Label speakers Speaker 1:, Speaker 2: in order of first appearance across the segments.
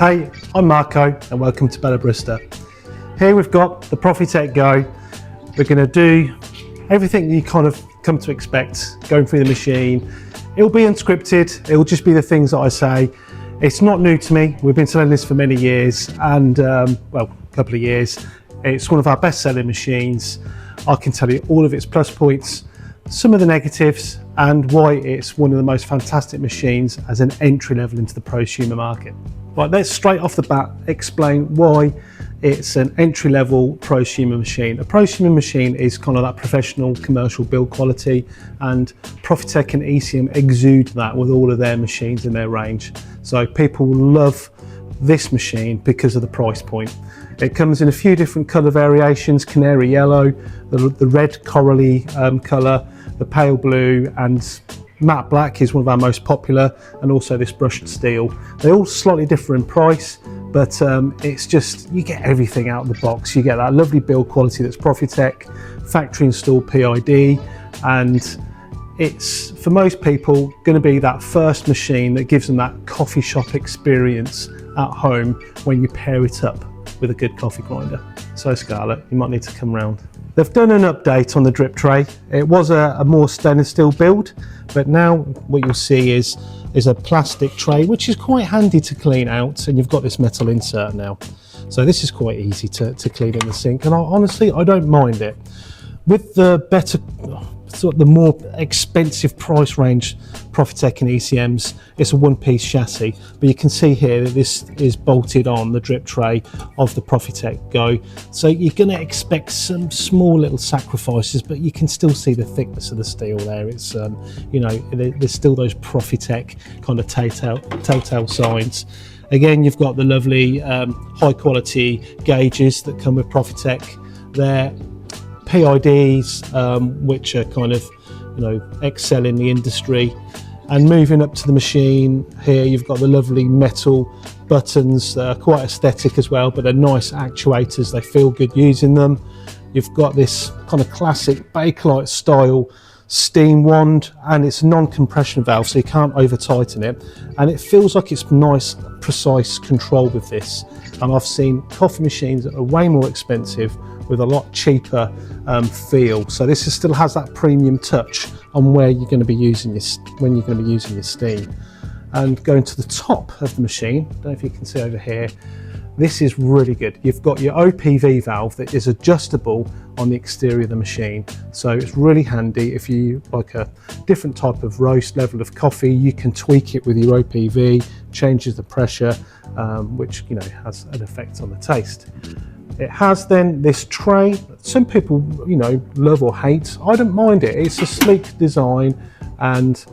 Speaker 1: Hey, I'm Marco and welcome to Barista. Here we've got the Profitec Go. We're going to do everything you kind of come to expect going through the machine. It'll be unscripted, it'll just be the things that I say. It's not new to me, we've been selling this for many years and, well, a couple of years. It's one of our best selling machines. I can tell you all of its plus points, some of the negatives, and why it's one of the most fantastic machines as an entry level into the prosumer market. Right, let's straight off the bat explain why it's an entry level prosumer machine. A prosumer machine is kind of that professional commercial build quality, and Profitec and ECM exude that with all of their machines in their range. So people love this machine because of the price point. It comes in a few different colour variations: canary yellow, the red corally colour, the pale blue, and matte black is one of our most popular, and also this brushed steel. They're all slightly different in price, but it's just, you get everything out of the box. You get that lovely build quality that's Profitec, factory installed PID, and it's, for most people, going to be that first machine that gives them that coffee shop experience at home when you pair it up with a good coffee grinder. So Scarlett, you might need to come round. They've done an update on the drip tray. It was a more stainless steel build, but now what you'll see is a plastic tray, which is quite handy to clean out, and you've got this metal insert now. So this is quite easy to clean in the sink, and honestly, I don't mind it. With the better, sort of the more expensive price range Profitec and ECMs, it's a one-piece chassis, but you can see here that this is bolted on the drip tray of the Profitec Go. So you're going to expect some small little sacrifices, but you can still see the thickness of the steel there. It's you know, there's still those Profitec kind of telltale signs. Again, you've got the lovely high quality gauges that come with Profitec. They're PIDs, which are kind of, you know, excel in the industry. And moving up to the machine here, you've got the lovely metal buttons that are quite aesthetic as well, but they're nice actuators. They feel good using them. You've got this kind of classic Bakelite style steam wand, and it's a non-compression valve, so you can't over tighten it, and it feels like it's nice precise control with this. And I've seen coffee machines that are way more expensive with a lot cheaper feel. So this still has that premium touch on where you're going to be using your steam. And going to the top of the machine, I don't know if you can see over here, this is really good. You've got your OPV valve that is adjustable on the exterior of the machine. So it's really handy if you like a different type of roast level of coffee, you can tweak it with your OPV, changes the pressure, which, you know, has an effect on the taste. It has then this tray. Some people, you know, love or hate. I don't mind it. It's a sleek design, and,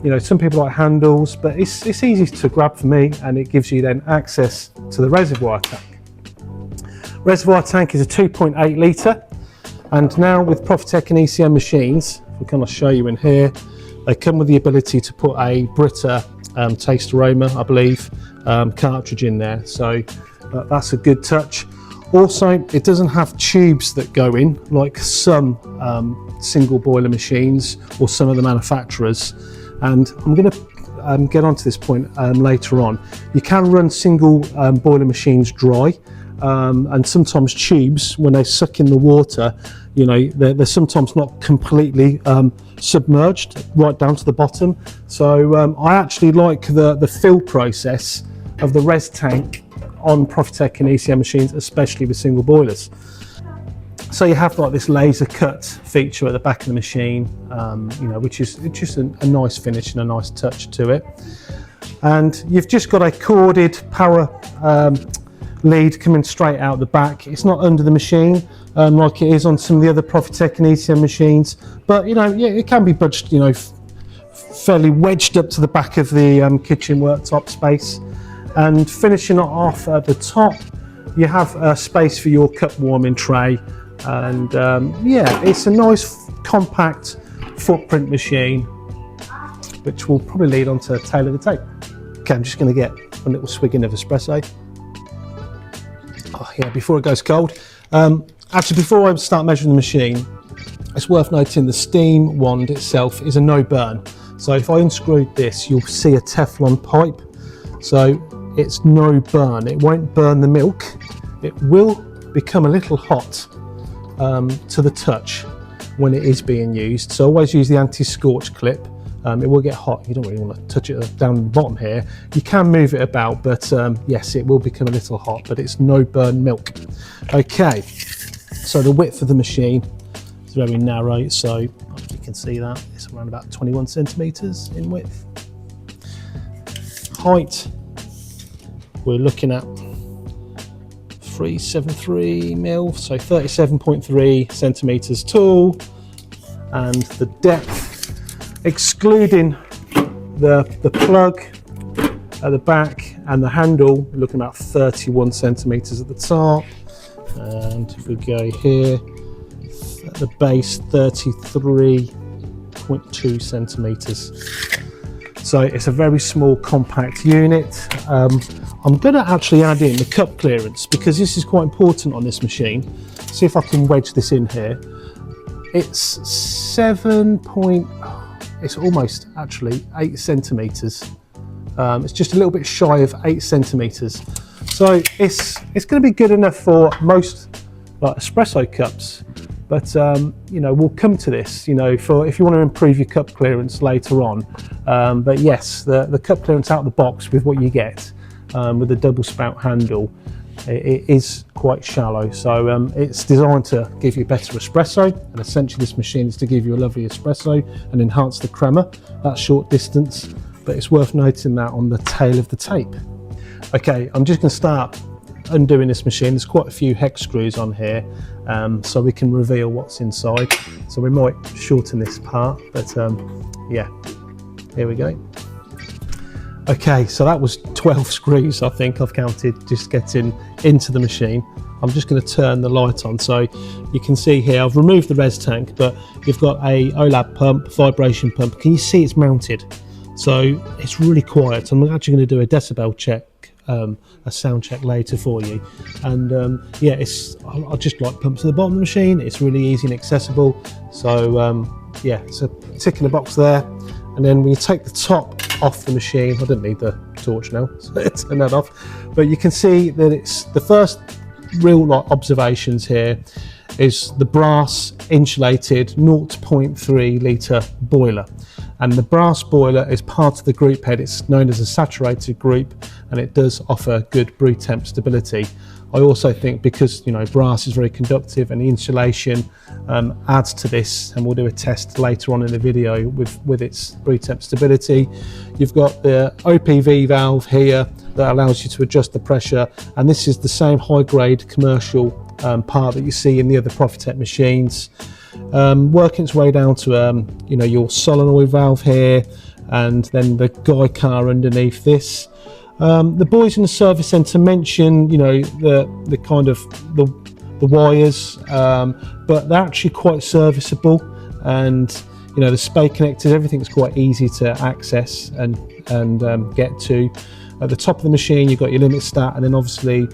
Speaker 1: you know, some people like handles, but it's easy to grab for me, and it gives you then access to the reservoir tank. Reservoir tank is a 2.8 litre, and now with Profitec and ECM machines, we can show you in here, they come with the ability to put a Brita taste aroma, I believe, cartridge in there. So that's a good touch. Also, it doesn't have tubes that go in like some single boiler machines or some of the manufacturers. And I'm going to get onto this point later on. You can run single boiler machines dry, and sometimes tubes, when they suck in the water, you know, they're sometimes not completely submerged right down to the bottom. So I actually like the fill process of the res tank on Profitec and ECM machines, especially with single boilers. So you have like this laser cut feature at the back of the machine, you know, which is just a nice finish and a nice touch to it. And you've just got a corded power lead coming straight out the back. It's not under the machine like it is on some of the other Profitec and ECM machines, but, you know, yeah, it can be budged, you know, fairly wedged up to the back of the kitchen worktop space. And finishing it off at the top, you have a space for your cup warming tray. And yeah, it's a nice compact footprint machine, which will probably lead on to tailor the tape. Okay, I'm just going to get a little swigging of espresso. Oh yeah, before it goes cold. Actually, before I start measuring the machine, it's worth noting the steam wand itself is a no burn. So if I unscrewed this, you'll see a Teflon pipe. So it's no burn. It won't burn the milk. It will become a little hot to the touch when it is being used. So always use the anti-scorch clip. It will get hot. You don't really want to touch it down the bottom here. You can move it about, but yes, it will become a little hot, but it's no burn milk. Okay, so the width of the machine is very narrow. So you can see that it's around about 21 centimeters in width. Height, we're looking at 373 mil, so 37.3 centimeters tall, and the depth, excluding the plug at the back and the handle, we're looking at 31 centimeters at the top, and if we go here at the base, 33.2 centimeters. So it's a very small compact unit. I'm going to actually add in the cup clearance because this is quite important on this machine. See if I can wedge this in here. It's it's almost actually 8 centimeters. It's just a little bit shy of 8 centimeters. So it's going to be good enough for most like espresso cups. But you know, we'll come to this, you know, for if you want to improve your cup clearance later on. But yes, the cup clearance out of the box with what you get with the double spout handle, it is quite shallow. So it's designed to give you better espresso, and essentially this machine is to give you a lovely espresso and enhance the crema. That's short distance, but it's worth noting that on the tail of the tape. Okay, I'm just going to start undoing this machine. There's quite a few hex screws on here, so we can reveal what's inside. So we might shorten this part, but yeah, here we go. Okay, so that was 12 screws, I think I've counted, just getting into the machine. I'm just going to turn the light on, so you can see here I've removed the res tank, but you've got a OLAB pump, vibration pump. Can you see it's mounted? So it's really quiet. I'm actually going to do a decibel check, a sound check later for you. And yeah, I just like pumps at the bottom of the machine. It's really easy and accessible. So yeah, it's a tick in the box there. And then when you take the top off the machine, I don't need the torch now, so turn that off. But you can see that it's the first real observations here is the brass insulated 0.3 litre boiler. And the brass boiler is part of the group head. It's known as a saturated group, and it does offer good brew temp stability. I also think because, you know, brass is very conductive and the insulation adds to this, and we'll do a test later on in the video with its brew temp stability. You've got the OPV valve here that allows you to adjust the pressure, and this is the same high grade commercial part that you see in the other Profitec machines. Working its way down to you know, your solenoid valve here, and then the guy car underneath this. The boys in the service centre mention, you know, the kind of the wires, but they're actually quite serviceable, and you know, the spade connectors, everything's quite easy to access and get to. At the top of the machine, you've got your limit stat, and then obviously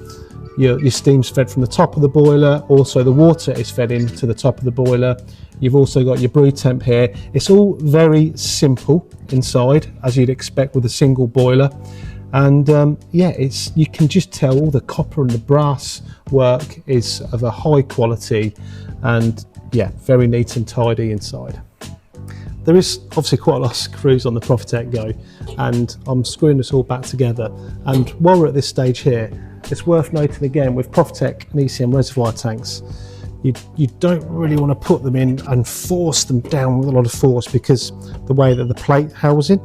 Speaker 1: your steam's fed from the top of the boiler. Also, the water is fed into the top of the boiler. You've also got your brew temp here. It's all very simple inside, as you'd expect with a single boiler. And yeah, you can just tell all the copper and the brass work is of a high quality, and yeah, very neat and tidy inside. There is obviously quite a lot of screws on the Profitec Go, and I'm screwing this all back together. And while we're at this stage here, it's worth noting again with Profitec and ECM reservoir tanks, you don't really want to put them in and force them down with a lot of force, because the way that the plate housing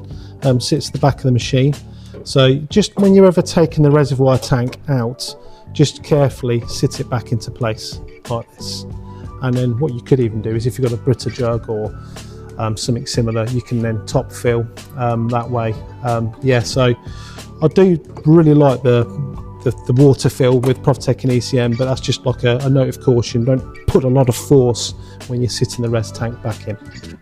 Speaker 1: sits at the back of the machine. So just when you're ever taking the reservoir tank out, just carefully sit it back into place like this. And then what you could even do is, if you've got a Brita jug or something similar, you can then top fill that way. Yeah, so I do really like the water fill with Profitec and ECM, but that's just like a note of caution. Don't put a lot of force when you're sitting the res tank back in.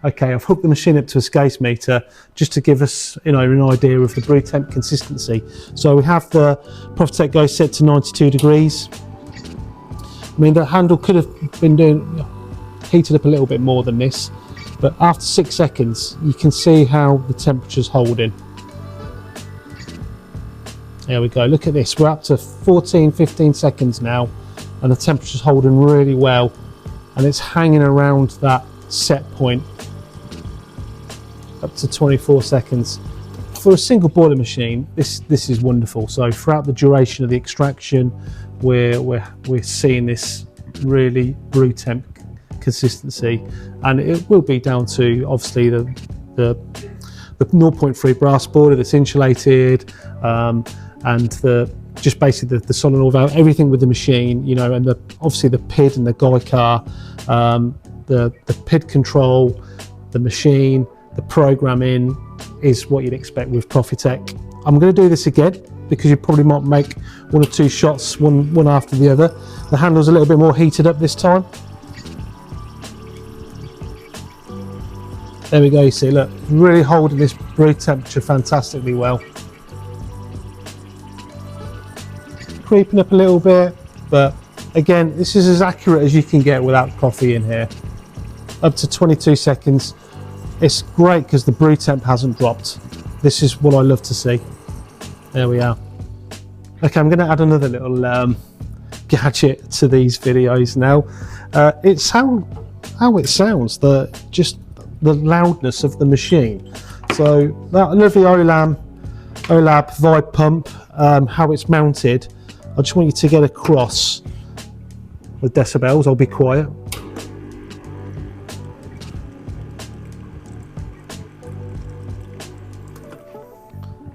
Speaker 1: Okay, I've hooked the machine up to a SCASE meter just to give us, you know, an idea of the brew temp consistency. So we have the Profitec Go set to 92 degrees. I mean, the handle could have been heated up a little bit more than this, but after 6 seconds, you can see how the temperature's holding. There we go, look at this, we're up to 14-15 seconds now, and the temperature's holding really well, and it's hanging around that set point up to 24 seconds. For a single boiler machine, this is wonderful. So throughout the duration of the extraction, we're seeing this really brew temp consistency, and it will be down to obviously the 0.3 brass boiler that's insulated, and just basically the solenoid valve, everything with the machine, you know, and obviously the PID and the guy car, the PID control, the machine, the programming is what you'd expect with Profitec. I'm going to do this again because you probably might make one or two shots, one after the other. The handle's a little bit more heated up this time. There we go, you see, look, really holding this brew temperature fantastically well. Creeping up a little bit, but again, this is as accurate as you can get without coffee in here. Up to 22 seconds. It's great because the brew temp hasn't dropped. This is what I love to see. There we are. Okay, I'm going to add another little gadget to these videos now. It's how it sounds, just the loudness of the machine. So that lovely Olab Vibe pump, how it's mounted, I just want you to get across the decibels. I'll be quiet.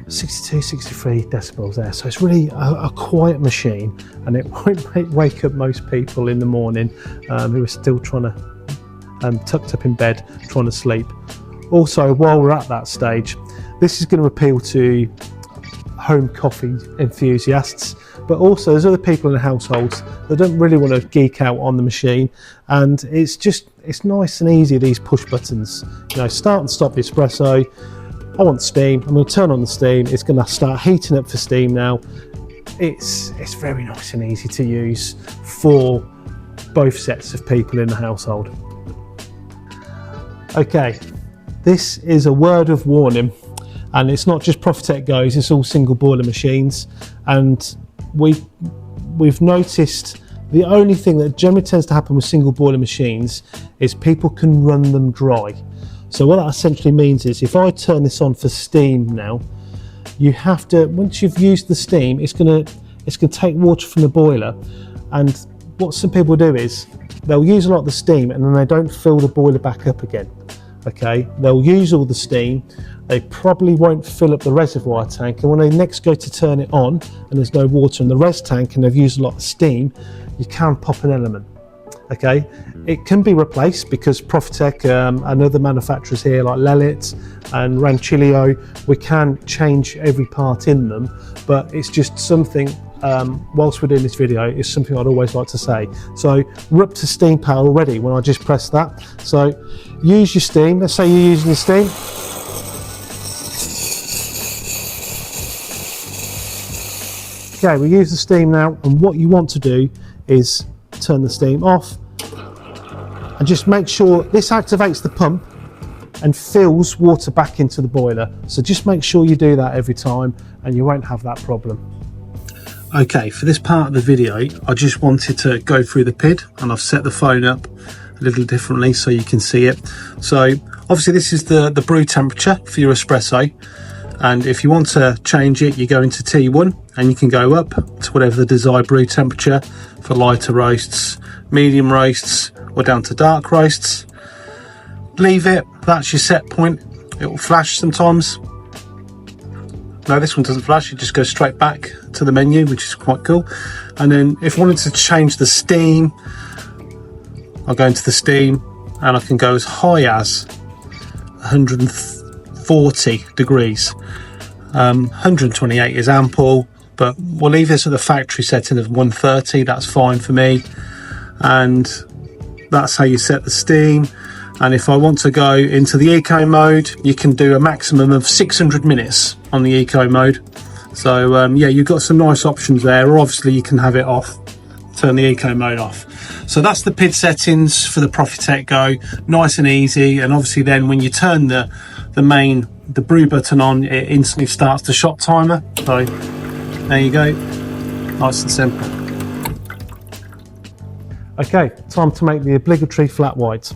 Speaker 1: (62-63 decibels there), so it's really a quiet machine, and it won't wake up most people in the morning who are still trying to tucked up in bed trying to sleep. Also, while we're at that stage, this is going to appeal to home coffee enthusiasts, but also there's other people in the households that don't really want to geek out on the machine, and it's nice and easy, these push buttons, you know, start and stop the espresso. I want steam, I'm going to turn on the steam, it's going to start heating up for steam now. It's very nice and easy to use for both sets of people in the household. Okay, this is a word of warning, and it's not just Profitec Go's, it's all single boiler machines, and we've noticed the only thing that generally tends to happen with single boiler machines is people can run them dry. So what that essentially means is if I turn this on for steam now, you have to, once you've used the steam, it's gonna take water from the boiler, and what some people do is they'll use a lot of the steam and then they don't fill the boiler back up again. Okay, they'll use all the steam, they probably won't fill up the reservoir tank, and when they next go to turn it on and there's no water in the res tank and they've used a lot of steam, you can pop an element. Okay, it can be replaced because Profitec and other manufacturers here like Lelit and Rancilio, we can change every part in them, but it's just something, whilst we're doing this video, it's something I'd always like to say. So we're up to steam power already when I just press that. So use your steam, let's say you're using your steam. Okay, we use the steam now, and what you want to do is turn the steam off and just make sure this activates the pump and fills water back into the boiler. So just make sure you do that every time and you won't have that problem. Okay, for this part of the video, I just wanted to go through the PID, and I've set the phone up a little differently so you can see it. So obviously this is the brew temperature for your espresso, and if you want to change it, you go into T1 and you can go up to whatever the desired brew temperature for lighter roasts, medium roasts, or down to dark roasts. Leave it, that's your set point. It will flash sometimes. No, this one doesn't flash, it just goes straight back to the menu, which is quite cool. And then if I wanted to change the steam, I'll go into the steam and I can go as high as 140 degrees. 128 is ample, but we'll leave this at the factory setting of 130, that's fine for me. And that's how you set the steam. And if I want to go into the eco mode, you can do a maximum of 600 minutes on the eco mode. So yeah, you've got some nice options there, or obviously you can have it off, turn the eco mode off. So that's the PID settings for the Profitec Go, nice and easy. And obviously then when you turn the brew button on, it instantly starts the shot timer. So There you go, nice and simple. Okay, time to make the obligatory flat white.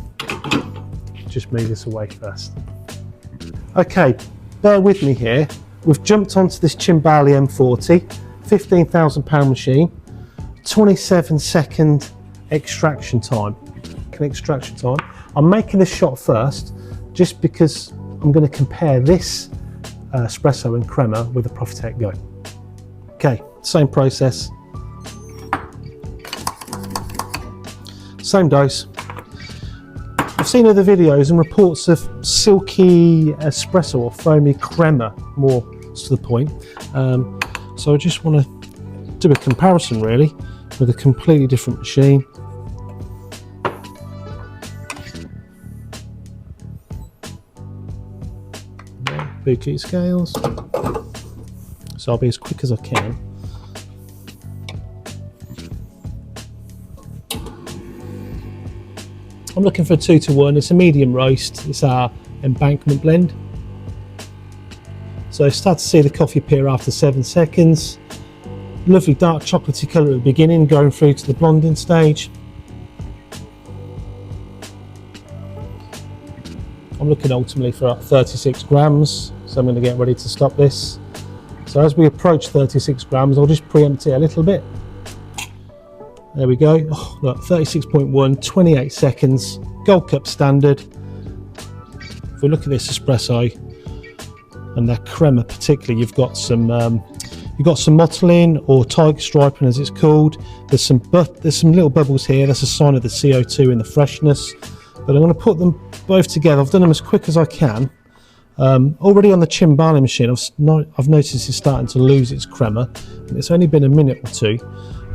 Speaker 1: Just move this away first. Okay, bear with me here. We've jumped onto this Cimbali M40, £15,000 machine, 27-second extraction time. I'm making this shot first, just because I'm going to compare this espresso and crema with the Profitec Go. Okay, same process, same dose. I've seen other videos and reports of silky espresso or foamy crema, more to the point. So I just want to do a comparison really with a completely different machine. Bouquet scales. So I'll be as quick as I can. I'm looking for a 2-to-1. It's a medium roast. It's our embankment blend. So start to see the coffee appear after 7 seconds. Lovely dark chocolatey colour at the beginning, going through to the blonding stage. I'm looking ultimately for 36 grams, so I'm going to get ready to stop this. So as we approach 36 grams, I'll just preempt it a little bit. There we go. Oh, look, 36.1, 28 seconds, Gold Cup standard. If we look at this espresso and that crema particularly, you've got some mottling or tiger striping as it's called. There's some little bubbles here. That's a sign of the CO2 and the freshness. But I'm going to put them both together. I've done them as quick as I can. Already on the Cimbali machine, I've noticed it's starting to lose its crema. It's only been a minute or two,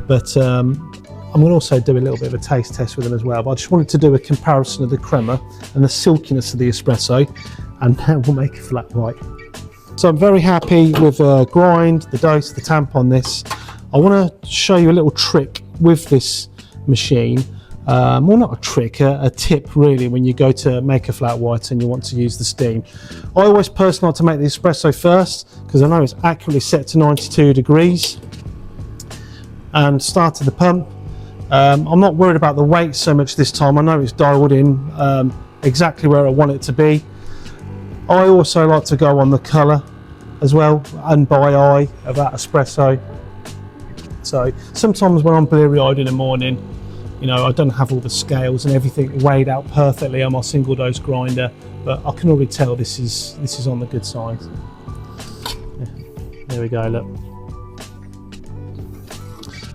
Speaker 1: but I'm going to also do a little bit of a taste test with them as well. But I just wanted to do a comparison of the crema and the silkiness of the espresso, and then we'll make a flat white. So I'm very happy with the grind, the dose, the temp on this. I want to show you a little trick with this machine. Well, not a trick, a tip really, when you go to make a flat white and you want to use the steam. I always personally like to make the espresso first, because I know it's accurately set to 92 degrees. And started the pump. I'm not worried about the weight so much this time. I know it's dialed in exactly where I want it to be. I also like to go on the colour as well, and by eye of that espresso. So sometimes when I'm bleary-eyed in the morning, you know, I don't have all the scales and everything weighed out perfectly on my single dose grinder, but I can already tell this is on the good side. Yeah. There we go, look.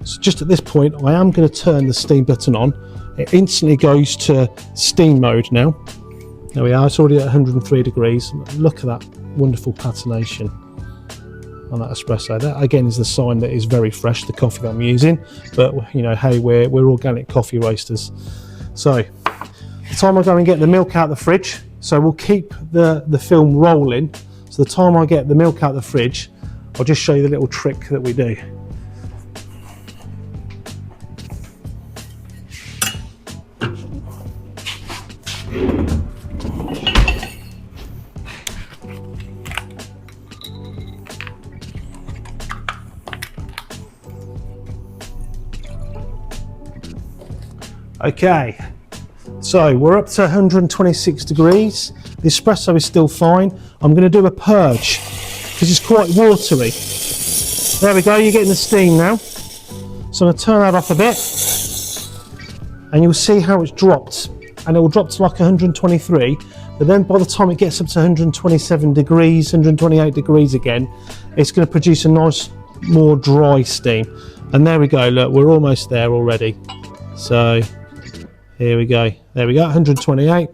Speaker 1: So just at this point, I am going to turn the steam button on. It instantly goes to steam mode now. There we are, it's already at 103 degrees. Look at that wonderful patination on that espresso. That again is the sign that it's very fresh, the coffee that I'm using. But you know, hey, we're organic coffee roasters. So the time I go and get the milk out of the fridge, so we'll keep the film rolling. So the time I get the milk out of the fridge, I'll just show you the little trick that we do. Okay, so we're up to 126 degrees. The espresso is still fine. I'm going to do a purge because it's quite watery. There we go, you're getting the steam now. So I'm going to turn that off a bit and you'll see how it's dropped. And it will drop to like 123, but then by the time it gets up to 127 degrees, 128 degrees again, it's going to produce a nice, more dry steam. And there we go, look, we're almost there already. So here we go, there we go, 128.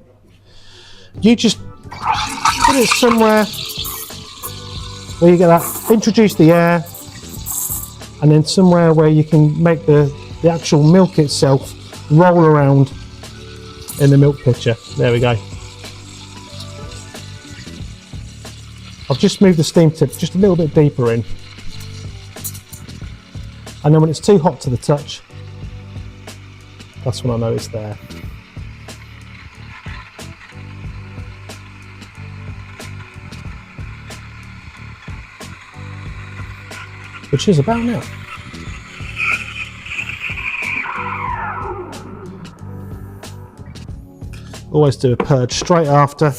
Speaker 1: You just put it somewhere where you get that, introduce the air, and then somewhere where you can make the actual milk itself roll around in the milk pitcher. There we go. I've just moved the steam tip just a little bit deeper in. And then when it's too hot to the touch, that's when I know it's there. which is about now. Always do a purge straight after.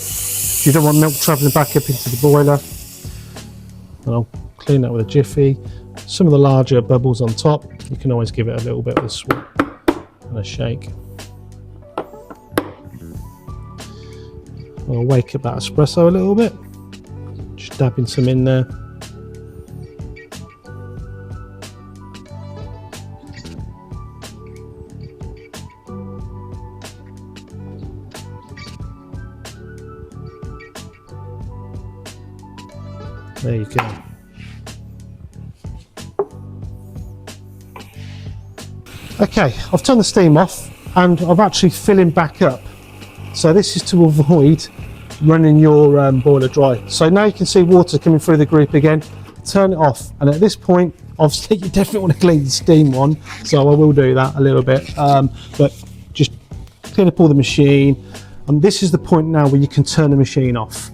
Speaker 1: You don't want milk travelling back up into the boiler. And I'll clean that with a jiffy. Some of the larger bubbles on top, you can always give it a little bit of a swap and a shake. I'll wake up that espresso a little bit, just dabbing some in there. There you go. Okay, I've turned the steam off and I'm actually filling back up. So this is to avoid running your boiler dry. So now you can see water coming through the group again. Turn it off, and at this point, obviously you definitely want to clean the steam one, so I will do that a little bit. But just clean up all the machine. And this is the point now where you can turn the machine off.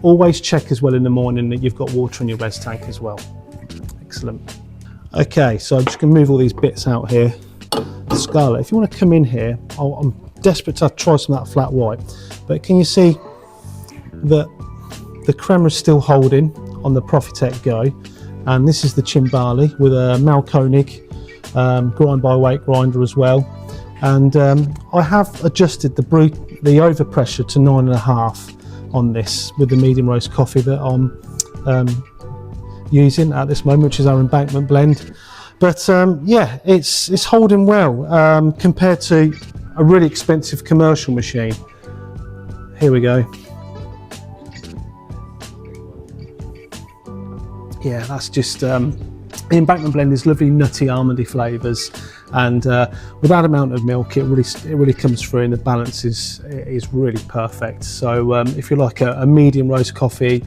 Speaker 1: Always check as well in the morning that you've got water in your res tank as well. Excellent. Okay, so I'm just going to move all these bits out here. Scarlett, if you want to come in here, I'm desperate to try some of that flat white, but can you see that the crema is still holding on the Profitec Go, and this is the Chimbali with a Malkonig grind by weight grinder as well, and I have adjusted the overpressure to 9.5 on this with the medium roast coffee that I'm using at this moment, which is our embankment blend. But yeah, it's holding well compared to a really expensive commercial machine. Here we go. Yeah, that's just the embankment blend is lovely nutty almondy flavours, and with that amount of milk, it really comes through, and the balance is really perfect. So if you like a medium roast coffee,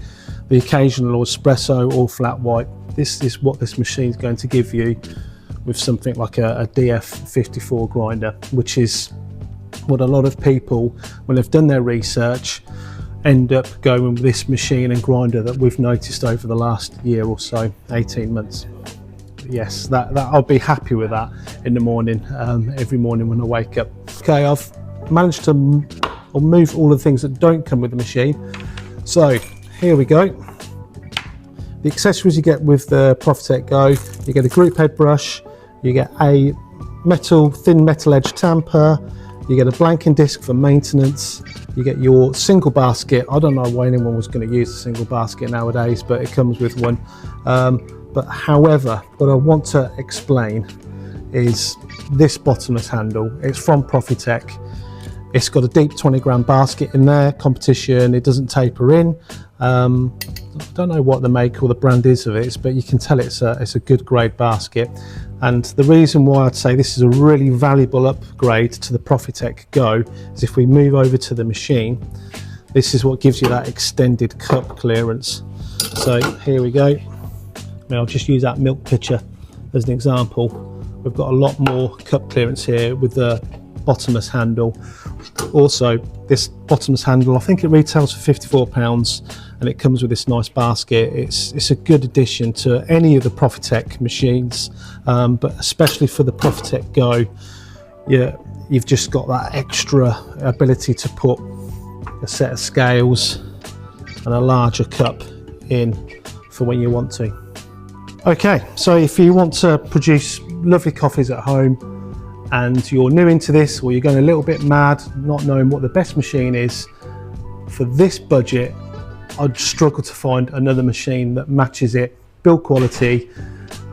Speaker 1: the occasional espresso or flat white, this is what this machine is going to give you with something like a DF54 grinder, which is what a lot of people, when they've done their research, end up going with this machine and grinder that we've noticed over the last year or so, 18 months. Yes, that I'll be happy with that in the morning, every morning when I wake up. Okay, I've managed to move all the things that don't come with the machine. So here we go. The accessories you get with the Profitec Go, you get a group head brush, you get a thin metal edge tamper, you get a blanking disc for maintenance, you get your single basket. I don't know why anyone was going to use a single basket nowadays, but it comes with one. But however, what I want to explain is this bottomless handle. It's from Profitec. It's got a deep 20-gram basket in there, competition, it doesn't taper in. I don't know what the make or the brand is of it, but you can tell it's a good grade basket. And the reason why I'd say this is a really valuable upgrade to the Profitec Go is if we move over to the machine, this is what gives you that extended cup clearance. So here we go. I mean, I'll just use that milk pitcher as an example. We've got a lot more cup clearance here with the bottomless handle. Also, this bottomless handle, I think it retails for £54, and it comes with this nice basket. It's a good addition to any of the Profitec machines, but especially for the Profitec Go, yeah, you've just got that extra ability to put a set of scales and a larger cup in for when you want to. Okay, so if you want to produce lovely coffees at home and you're new into this, or you're going a little bit mad not knowing what the best machine is, for this budget I'd struggle to find another machine that matches it, build quality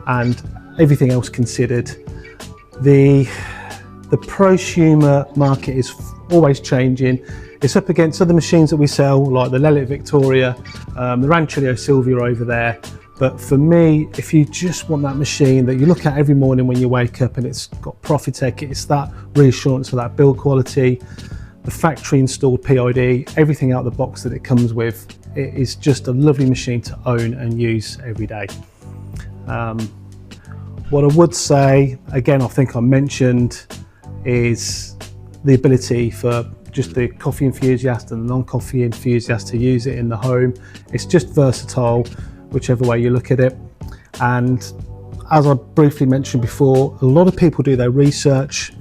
Speaker 1: and everything else considered. The prosumer market is always changing. It's up against other machines that we sell, like the Lelit Victoria, the Ranchillo Silvia over there. But for me, if you just want that machine that you look at every morning when you wake up and it's got Profitec, it's that reassurance of that build quality, the factory installed PID, everything out of the box that it comes with, it is just a lovely machine to own and use every day. What I would say, again, I think I mentioned, is the ability for just the coffee enthusiast and the non-coffee enthusiast to use it in the home. It's just versatile, whichever way you look at it. And as I briefly mentioned before, a lot of people do their research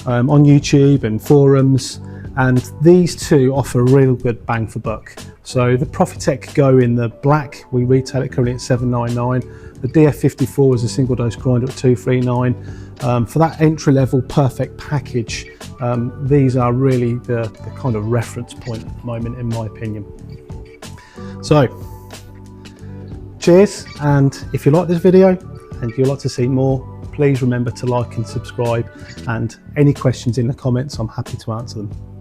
Speaker 1: on YouTube and forums, and these two offer a real good bang for buck. So the Profitec Go in the black, we retail it currently at $7.99. The DF54 is a single dose grinder at $2.39. For that entry level perfect package, these are really the kind of reference point at the moment, in my opinion. So cheers, and if you like this video and you'd like to see more, please remember to like and subscribe, and any questions in the comments, I'm happy to answer them.